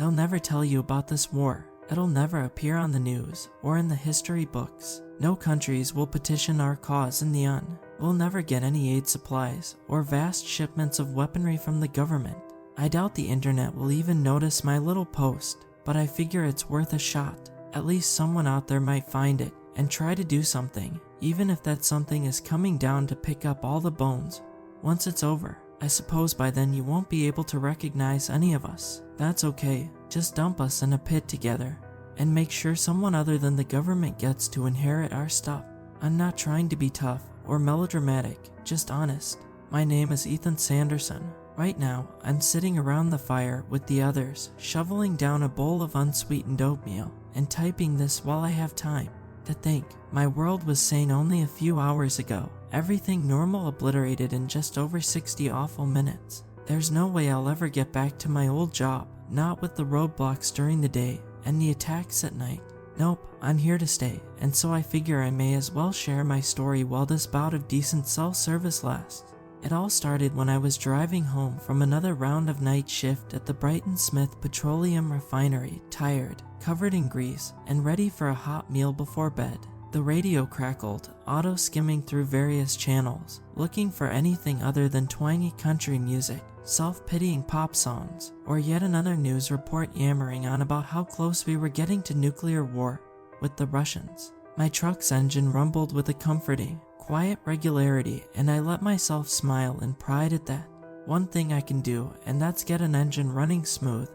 They'll never tell you about this war. It'll never appear on the news or in the history books. No countries will petition our cause in the UN. We'll never get any aid supplies or vast shipments of weaponry from the government. I doubt the internet will even notice my little post, but I figure it's worth a shot. At least someone out there might find it and try to do something, even if that something is coming down to pick up all the bones. Once it's over, I suppose by then you won't be able to recognize any of us. That's okay, just dump us in a pit together and make sure someone other than the government gets to inherit our stuff. I'm not trying to be tough or melodramatic, just honest. My name is Ethan Sanderson. Right now, I'm sitting around the fire with the others, shoveling down a bowl of unsweetened oatmeal and typing this while I have time. To think, my world was sane only a few hours ago. Everything normal obliterated in just over 60 awful minutes. There's no way I'll ever get back to my old job, not with the roadblocks during the day and the attacks at night. Nope, I'm here to stay, and so I figure I may as well share my story while this bout of decent self-service lasts. It all started when I was driving home from another round of night shift at the Brighton Smith Petroleum Refinery, tired, covered in grease, and ready for a hot meal before bed. The radio crackled, auto-skimming through various channels, looking for anything other than twangy country music, self-pitying pop songs, or yet another news report yammering on about how close we were getting to nuclear war with the Russians. My truck's engine rumbled with a comforting, quiet regularity, and I let myself smile in pride at that. One thing I can do, and that's get an engine running smooth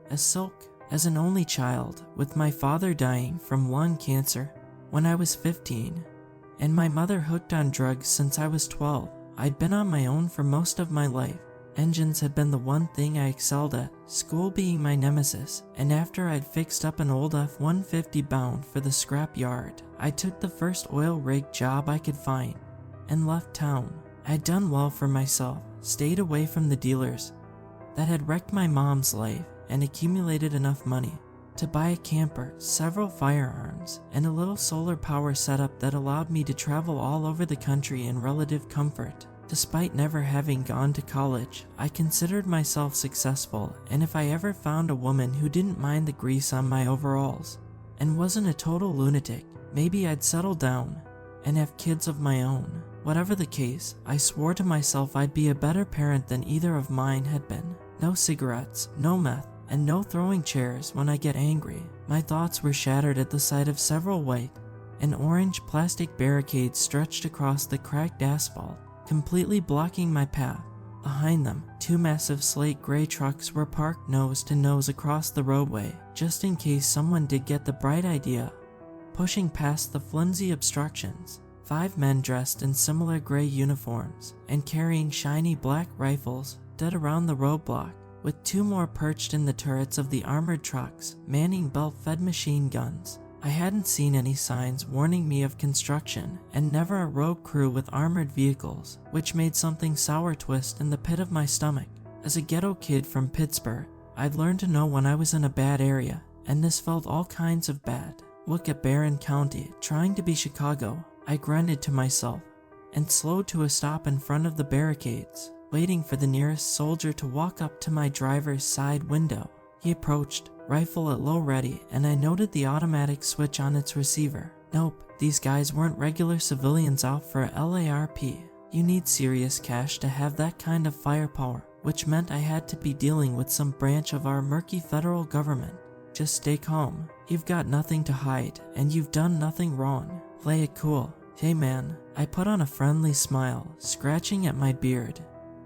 as silk. As an only child, with my father dying from lung cancer when I was 15, and my mother hooked on drugs since I was 12, I'd been on my own for most of my life. Engines had been the one thing I excelled at, school being my nemesis, and after I'd fixed up an old F-150 bound for the scrap yard, I took the first oil rig job I could find and left town. I'd done well for myself, stayed away from the dealers that had wrecked my mom's life, and accumulated enough money to buy a camper, several firearms, and a little solar power setup that allowed me to travel all over the country in relative comfort. Despite never having gone to college, I considered myself successful, and if I ever found a woman who didn't mind the grease on my overalls and wasn't a total lunatic, maybe I'd settle down and have kids of my own. Whatever the case, I swore to myself I'd be a better parent than either of mine had been. No cigarettes, no meth, and no throwing chairs when I get angry. My thoughts were shattered at the sight of several white and orange plastic barricades stretched across the cracked asphalt, completely blocking my path. Behind them, two massive slate gray trucks were parked nose to nose across the roadway, just in case someone did get the bright idea. Pushing past the flimsy obstructions, 5 men dressed in similar gray uniforms and carrying shiny black rifles stood around the roadblock, with 2 more perched in the turrets of the armored trucks, manning belt-fed machine guns. I hadn't seen any signs warning me of construction, and never a road crew with armored vehicles, which made something sour twist in the pit of my stomach. As a ghetto kid from Pittsburgh, I'd learned to know when I was in a bad area, and this felt all kinds of bad. Look at Barron County, trying to be Chicago. I grunted to myself, and slowed to a stop in front of the barricades, waiting for the nearest soldier to walk up to my driver's side window. He approached, rifle at low ready, and I noted the automatic switch on its receiver. Nope, these guys weren't regular civilians out for a LARP. You need serious cash to have that kind of firepower, which meant I had to be dealing with some branch of our murky federal government. Just stay calm. You've got nothing to hide, and you've done nothing wrong. Play it cool. Hey man. I put on a friendly smile, scratching at my beard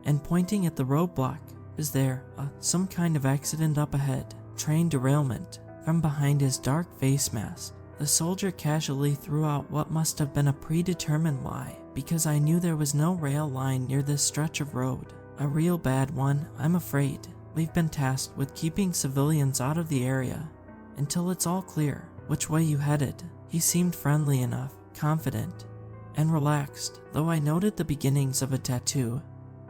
and pointing at the roadblock. Is there some kind of accident up ahead? Train derailment. From behind his dark face mask, the soldier casually threw out what must have been a predetermined lie, because I knew there was no rail line near this stretch of road. A real bad one, I'm afraid. We've been tasked with keeping civilians out of the area until it's all clear. Which way you headed? He seemed friendly enough, confident, and relaxed, though I noted the beginnings of a tattoo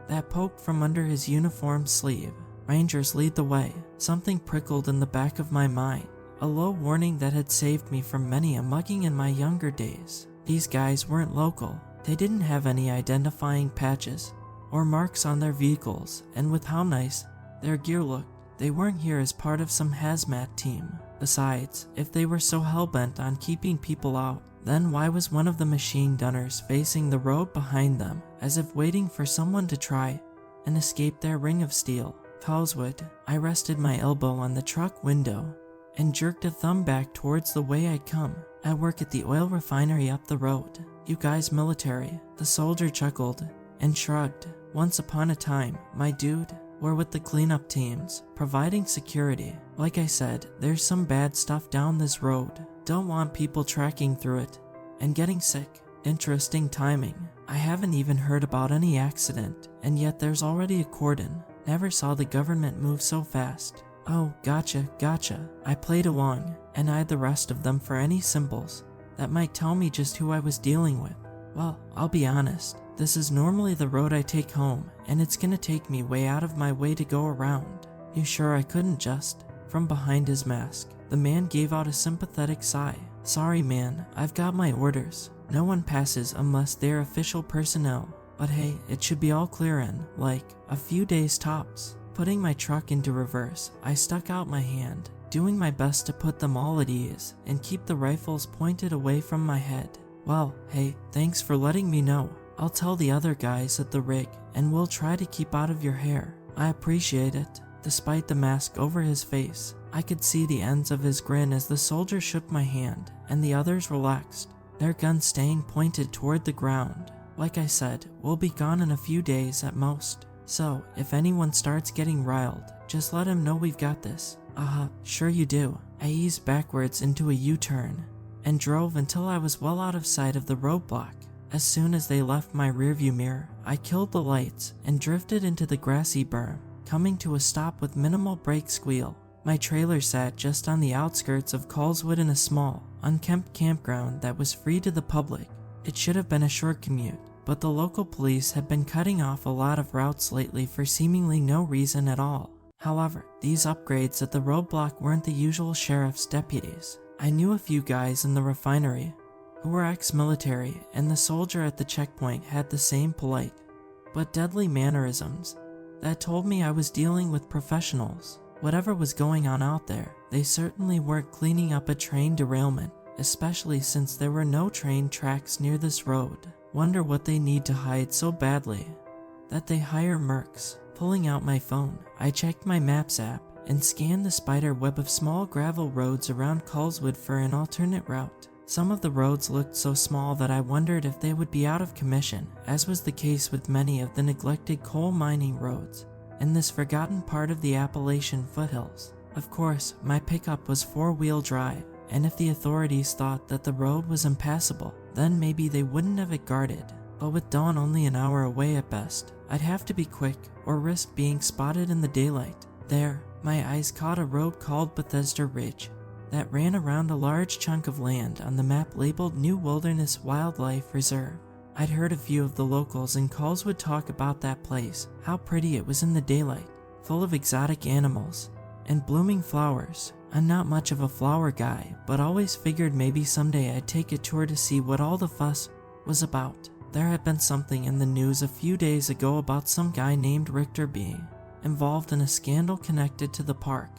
that poked from under his uniform sleeve. Rangers lead the way. Something prickled in the back of my mind, a low warning that had saved me from many a mugging in my younger days. These guys weren't local. They didn't have any identifying patches or marks on their vehicles, and with how nice their gear looked, they weren't here as part of some hazmat team. Besides, if they were so hell-bent on keeping people out, then why was one of the machine gunners facing the road behind them, as if waiting for someone to try and escape their ring of steel? Coleswood, I rested my elbow on the truck window and jerked a thumb back towards the way I'd come. I work at the oil refinery up the road. You guys military? The soldier chuckled and shrugged. Once upon a time, my dude, we're with the cleanup teams, providing security. Like I said, there's some bad stuff down this road. Don't want people tracking through it and getting sick. Interesting timing. I haven't even heard about any accident, and yet there's already a cordon. Never saw the government move so fast. Oh, gotcha. I played along, and eyed the rest of them for any symbols that might tell me just who I was dealing with. Well, I'll be honest, this is normally the road I take home, and it's gonna take me way out of my way to go around. You sure I couldn't just? From behind his mask, the man gave out a sympathetic sigh. Sorry man, I've got my orders. No one passes unless they're official personnel. But hey, it should be all clear in, like, a few days tops. Putting my truck into reverse, I stuck out my hand, doing my best to put them all at ease and keep the rifles pointed away from my head. Well, hey, thanks for letting me know. I'll tell the other guys at the rig, and we'll try to keep out of your hair. I appreciate it. Despite the mask over his face, I could see the ends of his grin as the soldier shook my hand, and the others relaxed, their guns staying pointed toward the ground. Like I said, we'll be gone in a few days at most. So, if anyone starts getting riled, just let him know we've got this. Sure you do. I eased backwards into a U-turn and drove until I was well out of sight of the roadblock. As soon as they left my rearview mirror, I killed the lights and drifted into the grassy berm, coming to a stop with minimal brake squeal. My trailer sat just on the outskirts of Coleswood in a small, unkempt campground that was free to the public. It should have been a short commute, but the local police had been cutting off a lot of routes lately for seemingly no reason at all. However, these upgrades at the roadblock weren't the usual sheriff's deputies. I knew a few guys in the refinery who were ex-military, and the soldier at the checkpoint had the same polite but deadly mannerisms that told me I was dealing with professionals. Whatever was going on out there, they certainly weren't cleaning up a train derailment, especially since there were no train tracks near this road. Wonder what they need to hide so badly that they hire mercs. Pulling out my phone, I checked my Maps app and scanned the spider web of small gravel roads around Coleswood for an alternate route. Some of the roads looked so small that I wondered if they would be out of commission, as was the case with many of the neglected coal mining roads in this forgotten part of the Appalachian foothills. Of course, my pickup was four-wheel drive, and if the authorities thought that the road was impassable, then maybe they wouldn't have it guarded. But with dawn only an hour away at best, I'd have to be quick or risk being spotted in the daylight. There, my eyes caught a road called Bethesda Ridge that ran around a large chunk of land on the map labeled New Wilderness Wildlife Reserve. I'd heard a few of the locals in Coleswood talk about that place, how pretty it was in the daylight, full of exotic animals and blooming flowers. I'm not much of a flower guy, but always figured maybe someday I'd take a tour to see what all the fuss was about. There had been something in the news a few days ago about some guy named Richter being involved in a scandal connected to the park,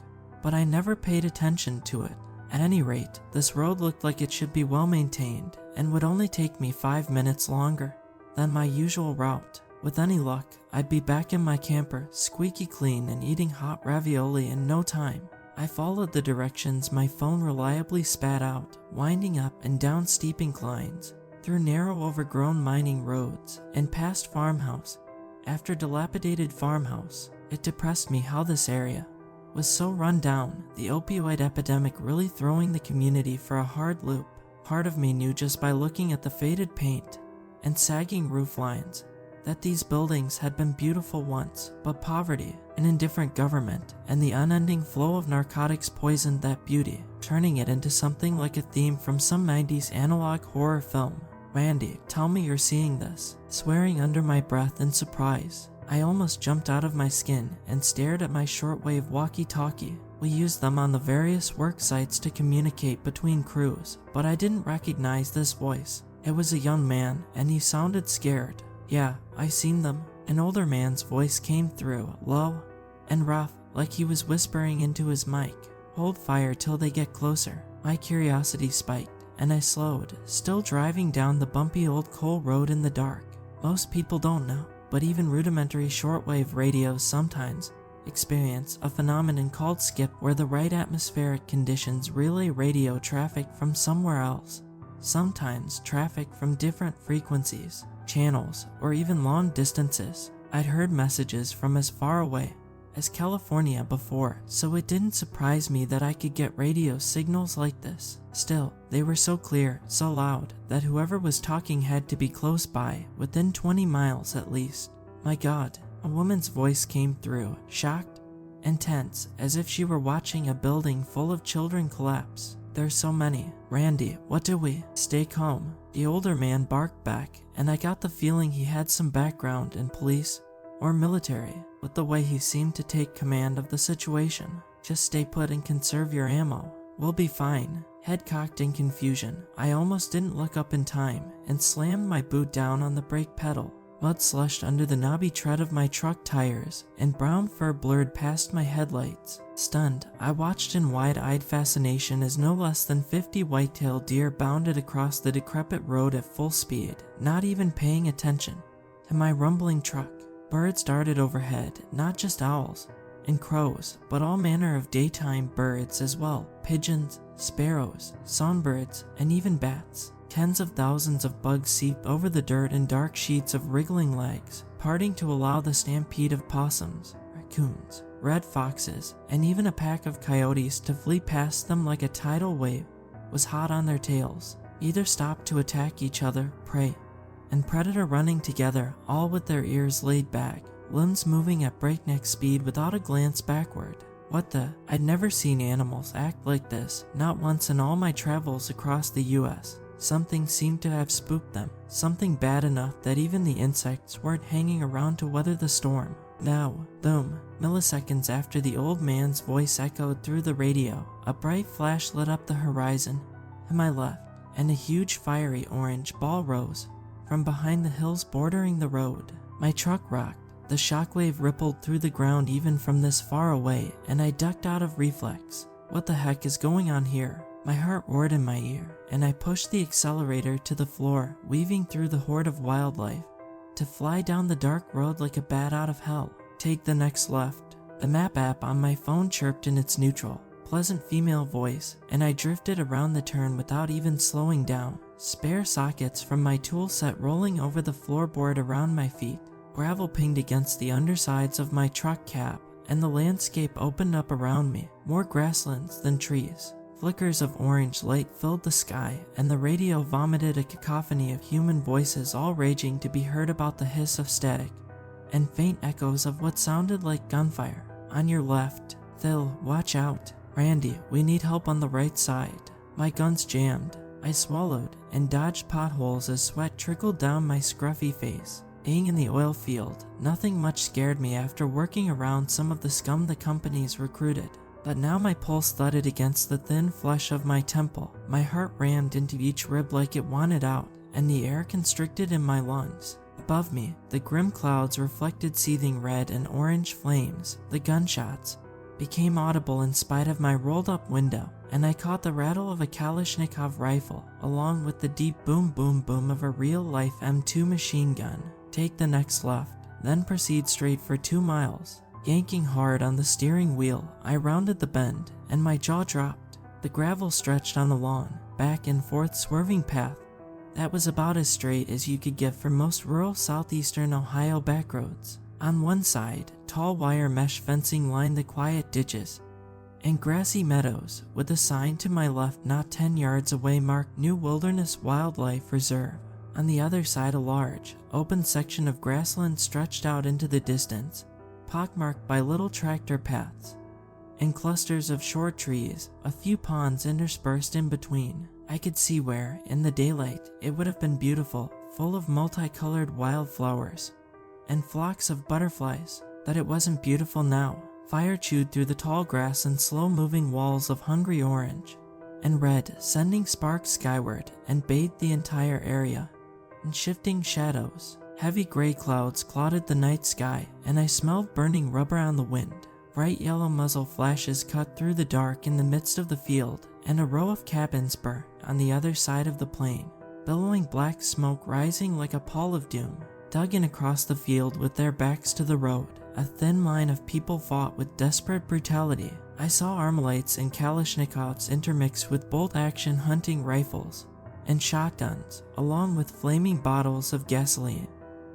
but I never paid attention to it. At any rate, this road looked like it should be well maintained and would only take me 5 minutes longer than my usual route. With any luck, I'd be back in my camper, squeaky clean and eating hot ravioli in no time. I followed the directions my phone reliably spat out, winding up and down steep inclines, through narrow overgrown mining roads, and past farmhouse after dilapidated farmhouse. It depressed me how this area was so run down, the opioid epidemic really throwing the community for a hard loop. Part of me knew just by looking at the faded paint and sagging roof lines that these buildings had been beautiful once, but poverty, an indifferent government, and the unending flow of narcotics poisoned that beauty, turning it into something like a theme from some 90s analog horror film. Randy, tell me you're seeing this. Swearing under my breath in surprise, I almost jumped out of my skin and stared at my shortwave walkie-talkie. We used them on the various work sites to communicate between crews, but I didn't recognize this voice. It was a young man, and he sounded scared. Yeah, I seen them. An older man's voice came through, low and rough, like he was whispering into his mic. Hold fire till they get closer. My curiosity spiked, and I slowed, still driving down the bumpy old coal road in the dark. Most people don't know, but even rudimentary shortwave radios sometimes experience a phenomenon called skip, where the right atmospheric conditions relay radio traffic from somewhere else. Sometimes traffic from different frequencies, channels, or even long distances. I'd heard messages from as far away as California before, so it didn't surprise me that I could get radio signals like this. Still, they were so clear, so loud, that whoever was talking had to be close by, within 20 miles at least. My God, a woman's voice came through, shocked and tense, as if she were watching a building full of children collapse. There's so many. Randy, what do we? Stay calm. The older man barked back, and I got the feeling he had some background in police or military, with the way he seemed to take command of the situation. Just stay put and conserve your ammo. We'll be fine. Head cocked in confusion, I almost didn't look up in time and slammed my boot down on the brake pedal. Mud slushed under the knobby tread of my truck tires, and brown fur blurred past my headlights. Stunned, I watched in wide-eyed fascination as no less than 50 white-tailed deer bounded across the decrepit road at full speed, not even paying attention to my rumbling truck. Birds darted overhead, not just owls and crows, but all manner of daytime birds as well. Pigeons, sparrows, songbirds, and even bats. Tens of thousands of bugs seeped over the dirt in dark sheets of wriggling legs, parting to allow the stampede of possums, raccoons, red foxes, and even a pack of coyotes to flee past them like a tidal wave was hot on their tails. Either stopped to attack each other, prey, and predator running together, all with their ears laid back, limbs moving at breakneck speed without a glance backward. What the? I'd never seen animals act like this, not once in all my travels across the US. Something seemed to have spooked them, something bad enough that even the insects weren't hanging around to weather the storm. Now, boom, milliseconds after the old man's voice echoed through the radio, a bright flash lit up the horizon to my left, and a huge fiery orange ball rose from behind the hills bordering the road. My truck rocked, the shockwave rippled through the ground even from this far away, and I ducked out of reflex. What the heck is going on here? My heart roared in my ear, and I pushed the accelerator to the floor, weaving through the horde of wildlife to fly down the dark road like a bat out of hell. Take the next left. The map app on my phone chirped in its neutral, pleasant female voice, and I drifted around the turn without even slowing down. Spare sockets from my tool set rolling over the floorboard around my feet. Gravel pinged against the undersides of my truck cab, and the landscape opened up around me, more grasslands than trees. Flickers of orange light filled the sky, and the radio vomited a cacophony of human voices all raging to be heard about the hiss of static and faint echoes of what sounded like gunfire. On your left. Phil, watch out. Randy, we need help on the right side. My gun's jammed. I swallowed and dodged potholes as sweat trickled down my scruffy face. Being in the oil field, nothing much scared me after working around some of the scum the companies recruited. But now my pulse thudded against the thin flesh of my temple. My heart rammed into each rib like it wanted out, and the air constricted in my lungs. Above me, the grim clouds reflected seething red and orange flames. The gunshots became audible in spite of my rolled-up window, and I caught the rattle of a Kalashnikov rifle, along with the deep boom boom boom of a real-life M2 machine gun. Take the next left, then proceed straight for 2 miles. Yanking hard on the steering wheel, I rounded the bend, and my jaw dropped. The gravel stretched on the lawn, back and forth swerving path that was about as straight as you could get for most rural southeastern Ohio backroads. On one side, tall wire mesh fencing lined the quiet ditches and grassy meadows, with a sign to my left not 10 yards away marked New Wilderness Wildlife Reserve. On the other side, a large, open section of grassland stretched out into the distance, pockmarked by little tractor paths and clusters of short trees, a few ponds interspersed in between. I could see where, in the daylight, it would have been beautiful, full of multicolored wildflowers and flocks of butterflies, but it wasn't beautiful now. Fire chewed through the tall grass and slow-moving walls of hungry orange and red, sending sparks skyward, and bathed the entire area in shifting shadows. Heavy gray clouds clouded the night sky, and I smelled burning rubber on the wind. Bright yellow muzzle flashes cut through the dark in the midst of the field, and a row of cabins burnt on the other side of the plain, billowing black smoke rising like a pall of doom. Dug in across the field with their backs to the road, a thin line of people fought with desperate brutality. I saw Armalites and Kalashnikovs intermixed with bolt-action hunting rifles and shotguns, along with flaming bottles of gasoline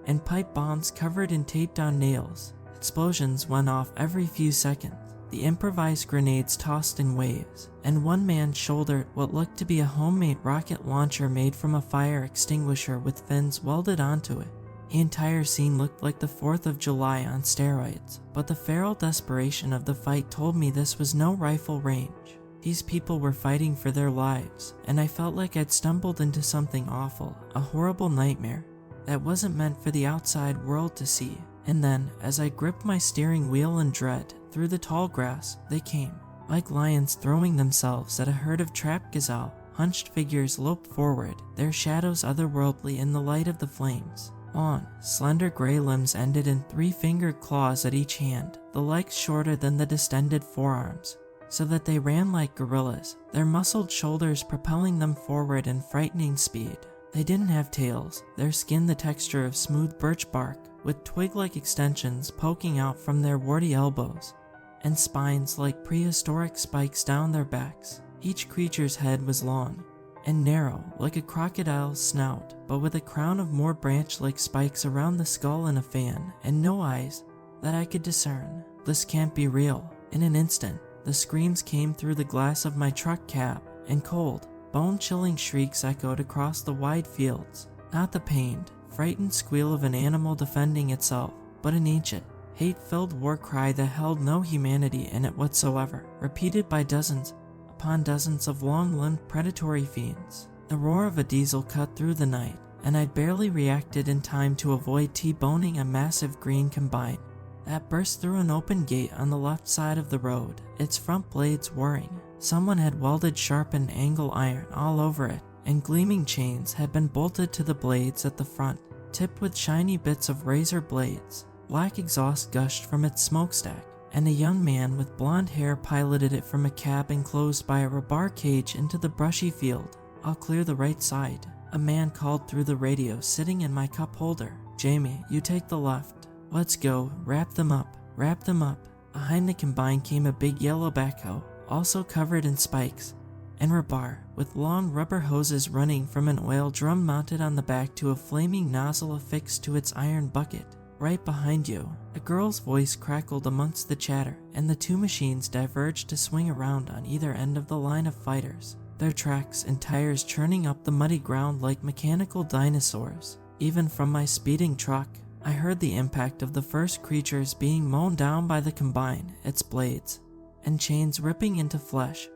and pipe bombs covered in taped-on nails. Explosions went off every few seconds. The improvised grenades tossed in waves, and one man shouldered what looked to be a homemade rocket launcher made from a fire extinguisher with fins welded onto it. The entire scene looked like the 4th of July on steroids, but the feral desperation of the fight told me this was no rifle range. These people were fighting for their lives, and I felt like I'd stumbled into something awful, a horrible nightmare that wasn't meant for the outside world to see. And then, as I gripped my steering wheel in dread, through the tall grass, they came. Like lions throwing themselves at a herd of trapped gazelle, hunched figures loped forward, their shadows otherworldly in the light of the flames. Long, slender gray limbs ended in 3-fingered claws at each hand, the legs shorter than the distended forearms, so that they ran like gorillas, their muscled shoulders propelling them forward in frightening speed. They didn't have tails, their skin the texture of smooth birch bark, with twig-like extensions poking out from their warty elbows, and spines like prehistoric spikes down their backs. Each creature's head was long and narrow like a crocodile's snout, but with a crown of more branch-like spikes around the skull and a fan, and no eyes that I could discern. This can't be real. In an instant, the screams came through the glass of my truck cab, and cold, bone-chilling shrieks echoed across the wide fields. Not the pained, frightened squeal of an animal defending itself, but an ancient, hate-filled war cry that held no humanity in it whatsoever, repeated by dozens upon dozens of long-limbed predatory fiends. The roar of a diesel cut through the night, and I barely reacted in time to avoid T-boning a massive green combine that burst through an open gate on the left side of the road, its front blades whirring. Someone had welded sharpened angle iron all over it, and gleaming chains had been bolted to the blades at the front, tipped with shiny bits of razor blades. Black exhaust gushed from its smokestack, and a young man with blonde hair piloted it from a cab enclosed by a rebar cage into the brushy field. "I'll clear the right side," a man called through the radio sitting in my cup holder. "Jamie, you take the left. Let's go, wrap them up, wrap them up." Behind the combine came a big yellow backhoe, also covered in spikes and rebar, with long rubber hoses running from an oil drum mounted on the back to a flaming nozzle affixed to its iron bucket. "Right behind you." A girl's voice crackled amongst the chatter, and the two machines diverged to swing around on either end of the line of fighters, their tracks and tires churning up the muddy ground like mechanical dinosaurs. Even from my speeding truck, I heard the impact of the first creatures being mown down by the combine, its blades and chains ripping into flesh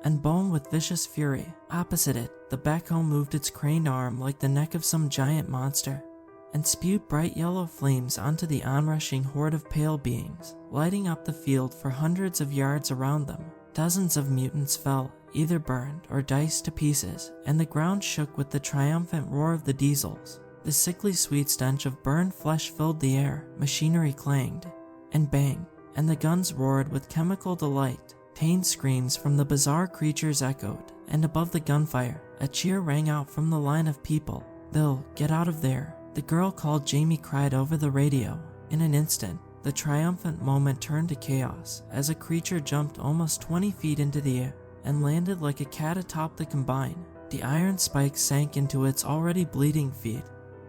and bone with vicious fury. Opposite it, the backhoe moved its craned arm like the neck of some giant monster, and spewed bright yellow flames onto the onrushing horde of pale beings, lighting up the field for hundreds of yards around them. Dozens of mutants fell, either burned or diced to pieces, and the ground shook with the triumphant roar of the diesels. The sickly sweet stench of burned flesh filled the air, machinery clanged and banged, and the guns roared with chemical delight. Pained screams from the bizarre creatures echoed, and above the gunfire, a cheer rang out from the line of people. "Bill, get out of there," the girl called Jamie cried over the radio. In an instant, the triumphant moment turned to chaos as a creature jumped almost 20 feet into the air and landed like a cat atop the combine. The iron spikes sank into its already bleeding feet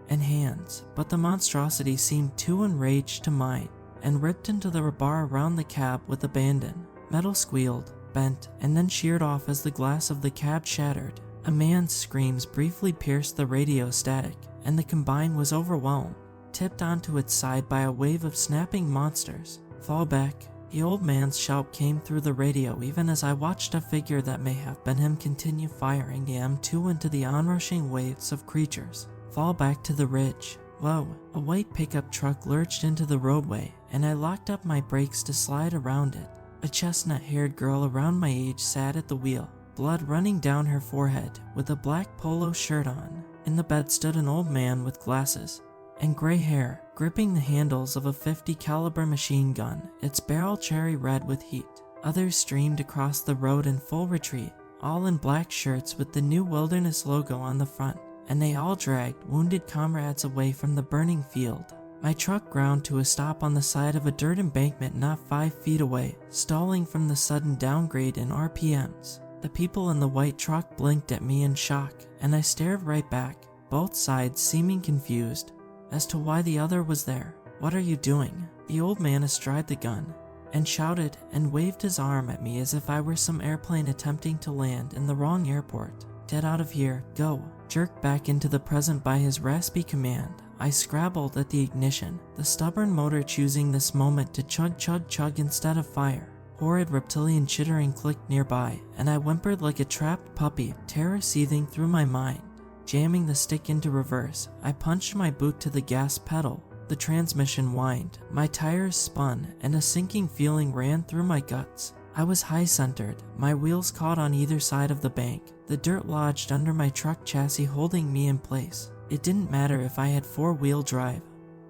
and hands, but the monstrosity seemed too enraged to mind and ripped into the rebar around the cab with abandon. Metal squealed, bent, and then sheared off as the glass of the cab shattered. A man's screams briefly pierced the radio static, and the combine was overwhelmed, tipped onto its side by a wave of snapping monsters. "Fall back." The old man's shout came through the radio even as I watched a figure that may have been him continue firing the M2 into the onrushing waves of creatures. "Fall back to the ridge." Whoa, a white pickup truck lurched into the roadway, and I locked up my brakes to slide around it. A chestnut-haired girl around my age sat at the wheel, blood running down her forehead, with a black polo shirt on. In the bed stood an old man with glasses and gray hair, gripping the handles of a .50 caliber machine gun, its barrel cherry red with heat. Others streamed across the road in full retreat, all in black shirts with the new Wilderness logo on the front, and they all dragged wounded comrades away from the burning field. My truck ground to a stop on the side of a dirt embankment not 5 feet away, stalling from the sudden downgrade in RPMs. The people in the white truck blinked at me in shock, and I stared right back, both sides seeming confused as to why the other was there. "What are you doing?" The old man astride the gun, and shouted and waved his arm at me as if I were some airplane attempting to land in the wrong airport. "Get out of here, go." Jerked back into the present by his raspy command, I scrabbled at the ignition, the stubborn motor choosing this moment to chug chug chug instead of fire. Horrid reptilian chittering clicked nearby, and I whimpered like a trapped puppy, terror seething through my mind. Jamming the stick into reverse, I punched my boot to the gas pedal. The transmission whined, my tires spun, and a sinking feeling ran through my guts. I was high-centered, my wheels caught on either side of the bank, the dirt lodged under my truck chassis holding me in place. It didn't matter if I had 4-wheel drive,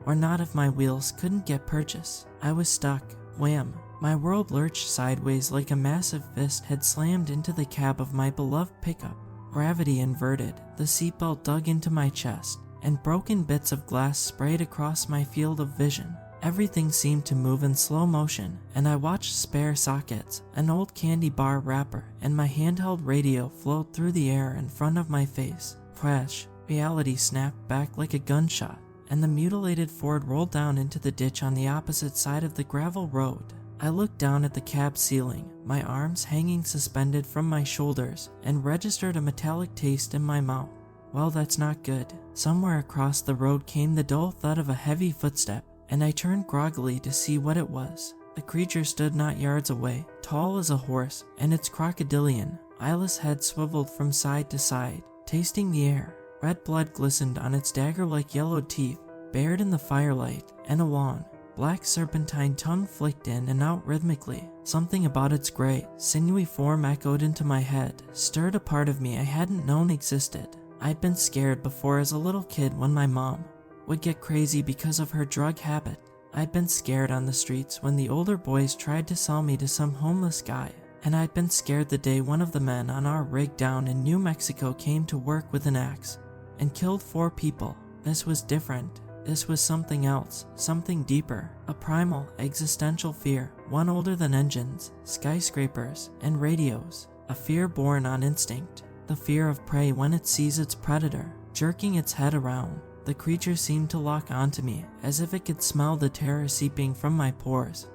or not if my wheels couldn't get purchase. I was stuck. Wham! My world lurched sideways like a massive fist had slammed into the cab of my beloved pickup. Gravity inverted, the seatbelt dug into my chest, and broken bits of glass sprayed across my field of vision. Everything seemed to move in slow motion, and I watched spare sockets, an old candy bar wrapper, and my handheld radio float through the air in front of my face. Crash! Reality snapped back like a gunshot, and the mutilated Ford rolled down into the ditch on the opposite side of the gravel road. I looked down at the cab ceiling, my arms hanging suspended from my shoulders, and registered a metallic taste in my mouth. Well, that's not good. Somewhere across the road came the dull thud of a heavy footstep, and I turned groggily to see what it was. The creature stood not yards away, tall as a horse, and its crocodilian, eyeless head swiveled from side to side, tasting the air. Red blood glistened on its dagger-like yellowed teeth, bared in the firelight, and a long, black serpentine tongue flicked in and out rhythmically. Something about its gray, sinewy form echoed into my head, stirred a part of me I hadn't known existed. I'd been scared before as a little kid when my mom would get crazy because of her drug habit. I'd been scared on the streets when the older boys tried to sell me to some homeless guy. And I'd been scared the day one of the men on our rig down in New Mexico came to work with an axe and killed 4 people. This was different. This was something else, something deeper, a primal, existential fear, one older than engines, skyscrapers, and radios, a fear born on instinct, the fear of prey when it sees its predator. Jerking its head around, the creature seemed to lock onto me, as if it could smell the terror seeping from my pores,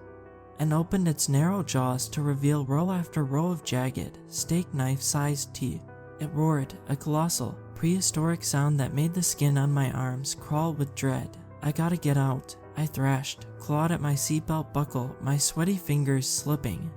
and opened its narrow jaws to reveal row after row of jagged, steak knife-sized teeth. It roared, a colossal, prehistoric sound that made the skin on my arms crawl with dread. "I gotta get out," I thrashed, clawed at my seatbelt buckle, my sweaty fingers slipping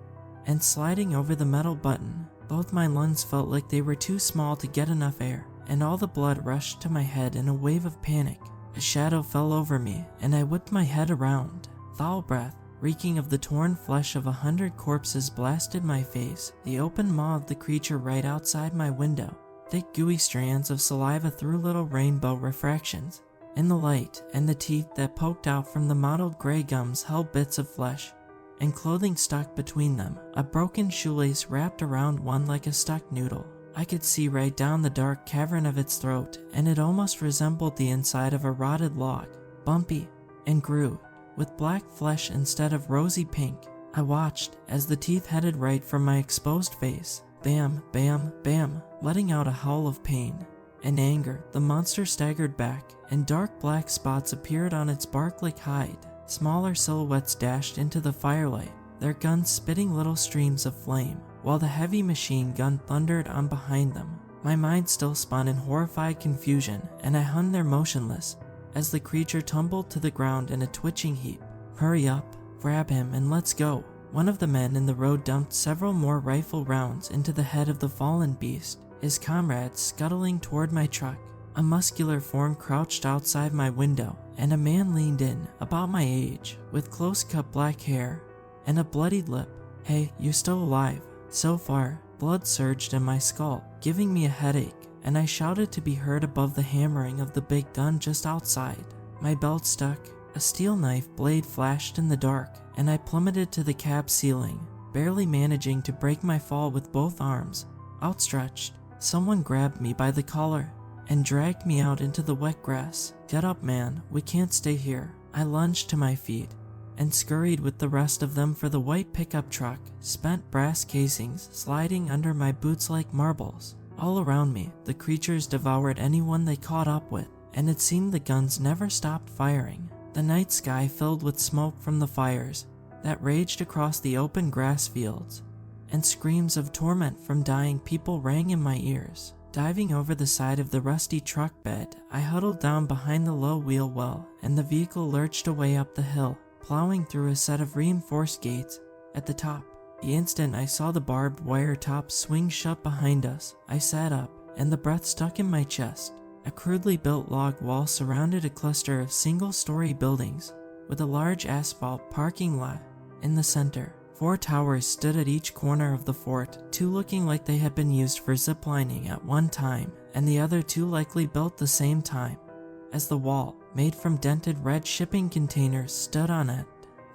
and sliding over the metal button. Both my lungs felt like they were too small to get enough air, and all the blood rushed to my head in a wave of panic. A shadow fell over me, and I whipped my head around. Foul breath, reeking of the torn flesh of 100 corpses, blasted my face. The open maw of the creature right outside my window. Thick gooey strands of saliva threw little rainbow refractions in the light, and the teeth that poked out from the mottled gray gums held bits of flesh and clothing stuck between them. A broken shoelace wrapped around one like a stuck noodle. I could see right down the dark cavern of its throat, and it almost resembled the inside of a rotted log, bumpy and grew, with black flesh instead of rosy pink. I watched as the teeth headed right for my exposed face. Bam, bam, bam, letting out a howl of pain and anger. The monster staggered back, and dark black spots appeared on its bark-like hide. Smaller silhouettes dashed into the firelight, their guns spitting little streams of flame, while the heavy machine gun thundered on behind them. My mind still spun in horrified confusion, and I hung there motionless as the creature tumbled to the ground in a twitching heap. "Hurry up, grab him, and let's go." One of the men in the road dumped several more rifle rounds into the head of the fallen beast, his comrades scuttling toward my truck. A muscular form crouched outside my window, and a man leaned in, about my age, with close-cut black hair and a bloodied lip. "Hey, you still alive?" So far, blood surged in my skull, giving me a headache, and I shouted to be heard above the hammering of the big gun just outside. My belt stuck, a steel knife blade flashed in the dark, and I plummeted to the cab ceiling, barely managing to break my fall with both arms outstretched. Someone grabbed me by the collar and dragged me out into the wet grass. "Get up, man, we can't stay here." I lunged to my feet and scurried with the rest of them for the white pickup truck, spent brass casings sliding under my boots like marbles. All around me, the creatures devoured anyone they caught up with, and it seemed the guns never stopped firing. The night sky filled with smoke from the fires that raged across the open grass fields, and screams of torment from dying people rang in my ears. Diving over the side of the rusty truck bed, I huddled down behind the low wheel well, and the vehicle lurched away up the hill, plowing through a set of reinforced gates at the top. The instant I saw the barbed wire top swing shut behind us, I sat up, and the breath stuck in my chest. A crudely built log wall surrounded a cluster of single-story buildings, with a large asphalt parking lot in the center. 4 towers stood at each corner of the fort, 2 looking like they had been used for ziplining at one time, and the other 2 likely built the same time as the wall, made from dented red shipping containers, stood on it.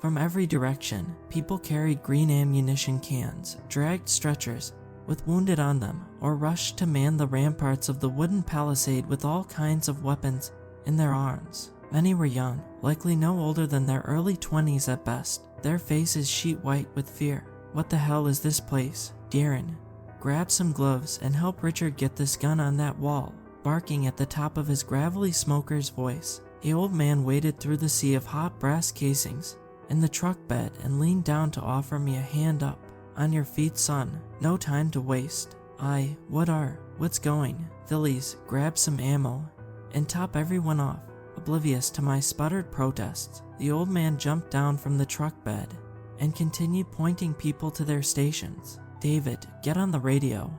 From every direction, people carried green ammunition cans, dragged stretchers with wounded on them, or rushed to man the ramparts of the wooden palisade with all kinds of weapons in their arms. Many were young, likely no older than their early 20s at best, their faces sheet white with fear. "What the hell is this place?" Darren, "Grab some gloves and help Richard get this gun on that wall," barking at the top of his gravelly smoker's voice. The old man waded through the sea of hot brass casings in the truck bed and leaned down to offer me a hand up. "On your feet, son. No time to waste." What's going? Phillies, grab some ammo and top everyone off." Oblivious to my sputtered protests, the old man jumped down from the truck bed and continued pointing people to their stations. "David, get on the radio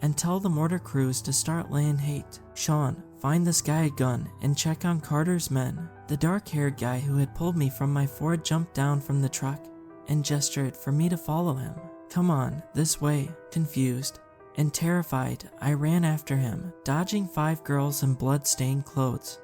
and tell the mortar crews to start laying hate. Sean, find this guy a gun and check on Carter's men." The dark-haired guy who had pulled me from my Ford jumped down from the truck and gestured for me to follow him. "Come on, this way." Confused and terrified, I ran after him, dodging 5 girls in blood-stained clothes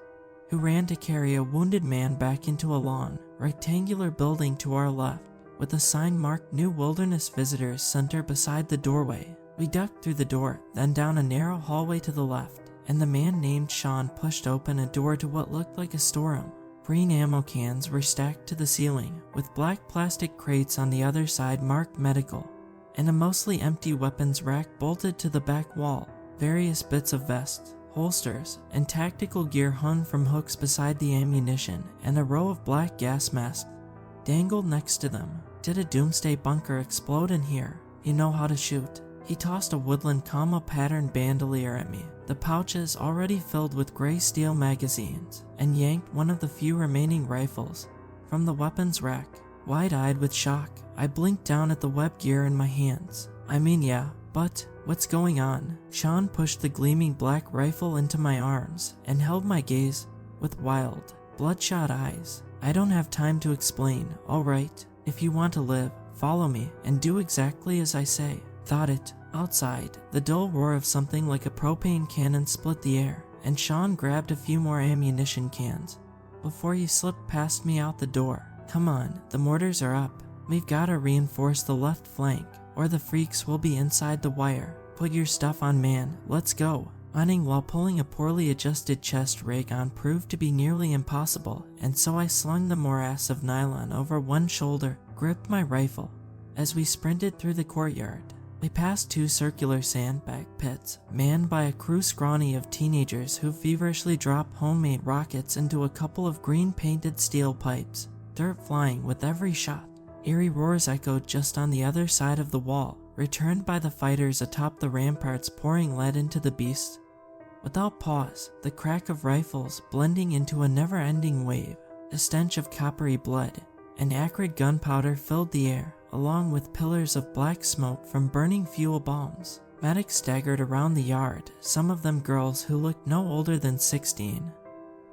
who ran to carry a wounded man back into a long, rectangular building to our left, with a sign marked New Wilderness Visitors Center beside the doorway. We ducked through the door, then down a narrow hallway to the left, and the man named Sean pushed open a door to what looked like a storeroom. Green ammo cans were stacked to the ceiling, with black plastic crates on the other side marked medical, and a mostly empty weapons rack bolted to the back wall. Various bits of vests, holsters, and tactical gear hung from hooks beside the ammunition, and a row of black gas masks dangled next to them. "Did a doomsday bunker explode in here? You know how to shoot." He tossed a woodland comma-patterned bandolier at me, the pouches already filled with gray steel magazines, and yanked one of the few remaining rifles from the weapons rack. Wide-eyed with shock, I blinked down at the web gear in my hands. Yeah, but what's going on?" Sean pushed the gleaming black rifle into my arms and held my gaze with wild, bloodshot eyes. "I don't have time to explain, all right? If you want to live, follow me and do exactly as I say." Thought it. Outside, the dull roar of something like a propane cannon split the air, and Sean grabbed a few more ammunition cans before he slipped past me out the door. "Come on, the mortars are up. We've got to reinforce the left flank, or the freaks will be inside the wire. Put your stuff on, man. Let's go." Running while pulling a poorly adjusted chest rig on proved to be nearly impossible, and so I slung the morass of nylon over one shoulder, gripped my rifle as we sprinted through the courtyard. We passed 2 circular sandbag pits, manned by a crew scrawny of teenagers who feverishly drop homemade rockets into a couple of green-painted steel pipes, dirt flying with every shot. Eerie roars echoed just on the other side of the wall, returned by the fighters atop the ramparts pouring lead into the beasts. Without pause, the crack of rifles blending into a never-ending wave. The stench of coppery blood and acrid gunpowder filled the air, along with pillars of black smoke from burning fuel bombs. Medics staggered around the yard, some of them girls who looked no older than 16,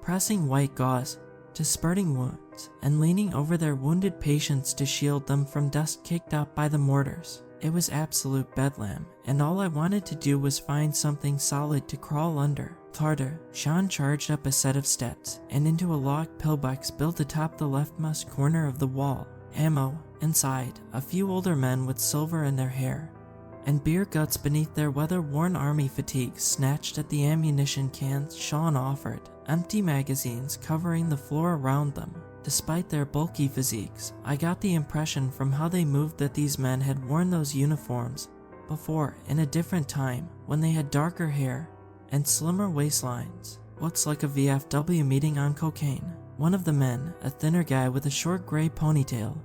pressing white gauze to spurting wounds and leaning over their wounded patients to shield them from dust kicked up by the mortars. It was absolute bedlam, and all I wanted to do was find something solid to crawl under. Harder, Sean charged up a set of steps and into a log pillbox built atop the leftmost corner of the wall. Ammo, inside, a few older men with silver in their hair, and beer guts beneath their weather-worn army fatigues snatched at the ammunition cans Sean offered, empty magazines covering the floor around them. Despite their bulky physiques, I got the impression from how they moved that these men had worn those uniforms before in a different time, when they had darker hair and slimmer waistlines. Looks like a VFW meeting on cocaine. One of the men, a thinner guy with a short gray ponytail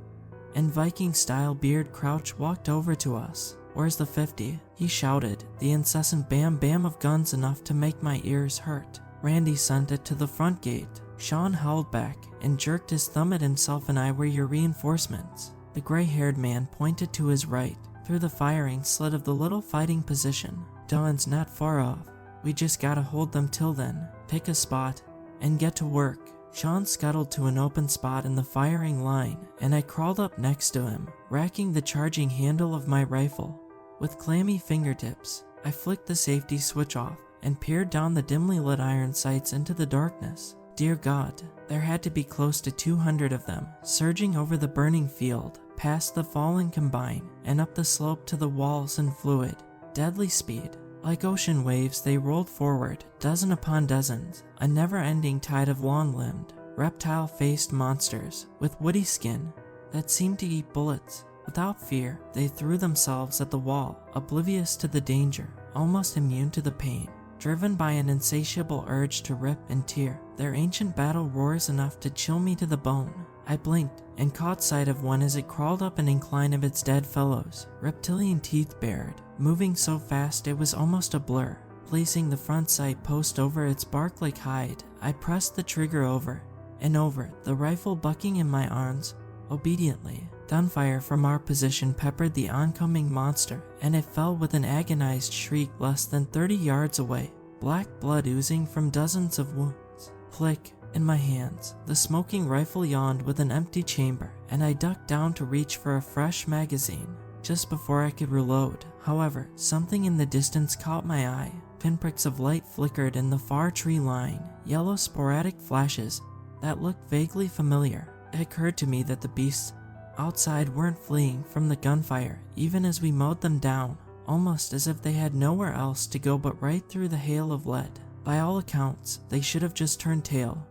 and Viking-style beard crouch, walked over to us. "Where's the 50? He shouted, the incessant bam-bam of guns enough to make my ears hurt. "Randy sent it to the front gate." Sean howled back and jerked his thumb at himself. "And I were your reinforcements." The gray-haired man pointed to his right, through the firing slit of the little fighting position. "Dawn's not far off. We just gotta hold them till then. Pick a spot and get to work." Sean scuttled to an open spot in the firing line, and I crawled up next to him, racking the charging handle of my rifle. With clammy fingertips, I flicked the safety switch off and peered down the dimly lit iron sights into the darkness. Dear God, there had to be close to 200 of them, surging over the burning field, past the fallen combine, and up the slope to the walls in fluid, deadly speed. Like ocean waves, they rolled forward, dozen upon dozens, a never-ending tide of long-limbed, reptile-faced monsters with woody skin that seemed to eat bullets. Without fear, they threw themselves at the wall, oblivious to the danger, almost immune to the pain. Driven by an insatiable urge to rip and tear, their ancient battle roars enough to chill me to the bone. I blinked and caught sight of one as it crawled up an incline of its dead fellows, reptilian teeth bared, moving so fast it was almost a blur. Placing the front sight post over its bark-like hide, I pressed the trigger over and over, the rifle bucking in my arms obediently. Gunfire from our position peppered the oncoming monster, and it fell with an agonized shriek less than 30 yards away, black blood oozing from dozens of wounds. Click. In my hands, the smoking rifle yawned with an empty chamber, and I ducked down to reach for a fresh magazine. Just before I could reload, however, something in the distance caught my eye. Pinpricks of light flickered in the far tree line, yellow sporadic flashes that looked vaguely familiar. It occurred to me that the beasts outside weren't fleeing from the gunfire, even as we mowed them down, almost as if they had nowhere else to go but right through the hail of lead. By all accounts, they should have just turned tail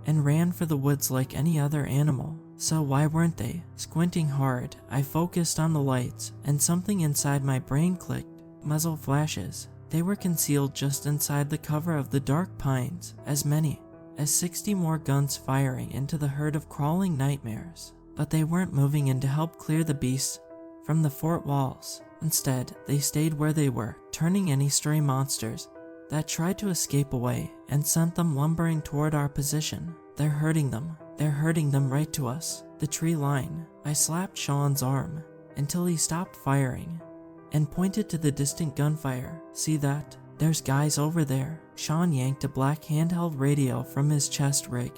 and ran for the woods like any other animal. So why weren't they? Squinting hard, I focused on the lights, and something inside my brain clicked. Muzzle flashes. They were concealed just inside the cover of the dark pines, as many as 60 more guns firing into the herd of crawling nightmares. But they weren't moving in to help clear the beasts from the fort walls. Instead, they stayed where they were, turning any stray monsters that tried to escape away and sent them lumbering toward our position. They're hurting them right to us. The tree line. I slapped Sean's arm until he stopped firing and pointed to the distant gunfire. "See that? There's guys over there." Sean yanked a black handheld radio from his chest rig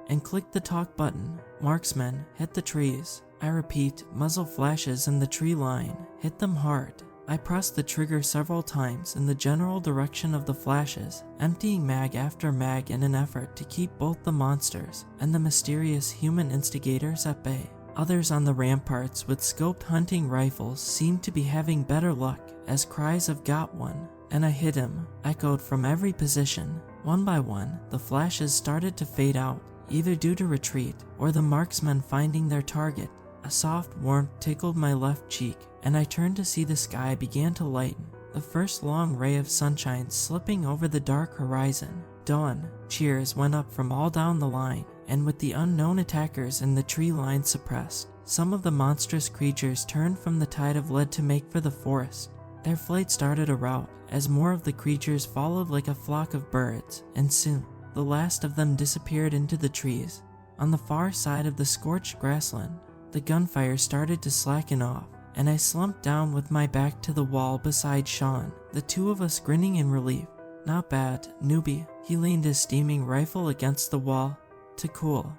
and clicked the talk button. "Marksmen, hit the trees." I repeat, muzzle flashes in the tree line. "Hit them hard." I pressed the trigger several times in the general direction of the flashes, emptying mag after mag in an effort to keep both the monsters and the mysterious human instigators at bay. Others on the ramparts with scoped hunting rifles seemed to be having better luck, as cries of "got one" and "I hit him" echoed from every position. One by one, the flashes started to fade out, either due to retreat or the marksmen finding their target. A soft warmth tickled my left cheek, and I turned to see the sky began to lighten, the first long ray of sunshine slipping over the dark horizon. Dawn. Cheers went up from all down the line, and with the unknown attackers in the tree line suppressed, some of the monstrous creatures turned from the tide of lead to make for the forest. Their flight started a rout, as more of the creatures followed like a flock of birds, and soon, the last of them disappeared into the trees. On the far side of the scorched grassland, the gunfire started to slacken off, and I slumped down with my back to the wall beside Sean, the two of us grinning in relief. "Not bad, newbie." He leaned his steaming rifle against the wall to cool,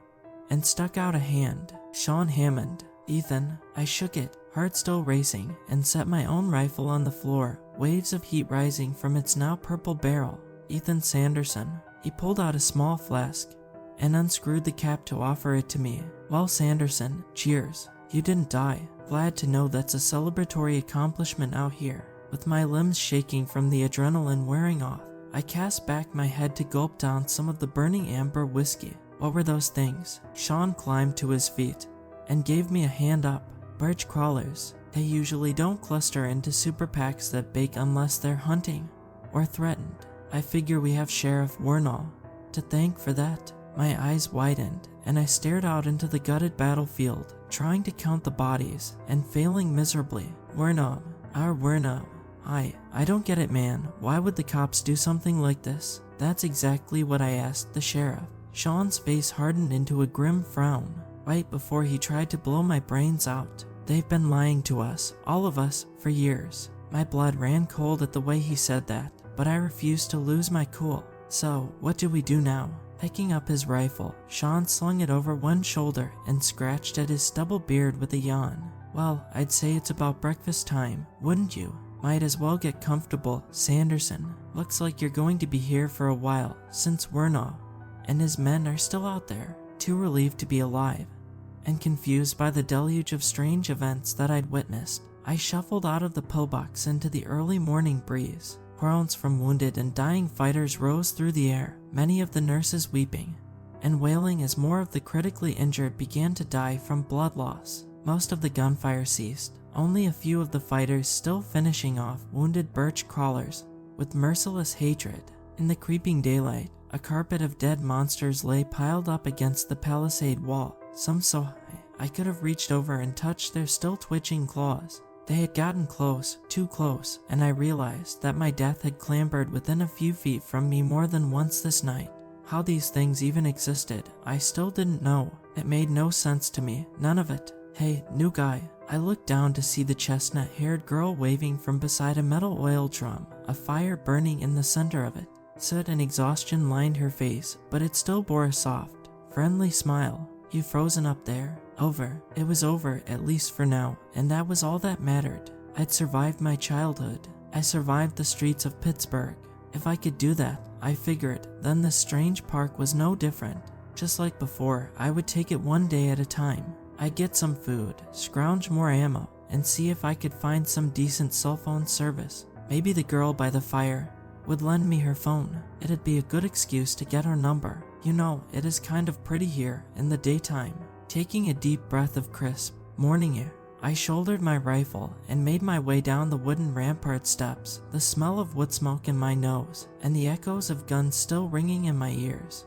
and stuck out a hand. "Sean Hammond." "Ethan." I shook it, heart still racing, and set my own rifle on the floor, waves of heat rising from its now purple barrel. Ethan Sanderson. He pulled out a small flask and unscrewed the cap to offer it to me. Well, Sanderson, cheers. You didn't die. Glad to know that's a celebratory accomplishment out here. With my limbs shaking from the adrenaline wearing off, I cast back my head to gulp down some of the burning amber whiskey. What were those things? Sean climbed to his feet and gave me a hand up. Birch crawlers. They usually don't cluster into super packs that bake unless they're hunting or threatened. I figure we have Sheriff Wernall to thank for that. My eyes widened and I stared out into the gutted battlefield, trying to count the bodies and failing miserably. Wernall, our Wernall. I don't get it, man. Why would the cops do something like this? That's exactly what I asked the sheriff. Sean's face hardened into a grim frown right before he tried to blow my brains out. They've been lying to us, all of us, for years. My blood ran cold at the way he said that, but I refused to lose my cool. So, what do we do now? Picking up his rifle, Sean slung it over one shoulder and scratched at his stubble beard with a yawn. Well, I'd say it's about breakfast time, wouldn't you? Might as well get comfortable, Sanderson. Looks like you're going to be here for a while, since Wernall and his men are still out there, too relieved to be alive and confused by the deluge of strange events that I'd witnessed. I shuffled out of the pillbox into the early morning breeze. Groans from wounded and dying fighters rose through the air, many of the nurses weeping and wailing as more of the critically injured began to die from blood loss. Most of the gunfire ceased, only a few of the fighters still finishing off wounded birch crawlers with merciless hatred. In the creeping daylight, a carpet of dead monsters lay piled up against the palisade wall, some so high I could have reached over and touched their still twitching claws. They had gotten close, too close, and I realized that my death had clambered within a few feet from me more than once this night. How these things even existed, I still didn't know. It made no sense to me, none of it. Hey, new guy. I looked down to see the chestnut-haired girl waving from beside a metal oil drum, a fire burning in the center of it. Soot and exhaustion lined her face, but it still bore a soft, friendly smile. You frozen up there? Over. It was over, at least for now, and that was all that mattered. I'd survived my childhood. I survived the streets of Pittsburgh. If I could do that, I figured, then this strange park was no different. Just like before, I would take it one day at a time. I'd get some food, scrounge more ammo, and see if I could find some decent cell phone service. Maybe the girl by the fire would lend me her phone. It'd be a good excuse to get her number. You know, it is kind of pretty here in the daytime. Taking a deep breath of crisp morning air, I shouldered my rifle and made my way down the wooden rampart steps, the smell of wood smoke in my nose and the echoes of guns still ringing in my ears.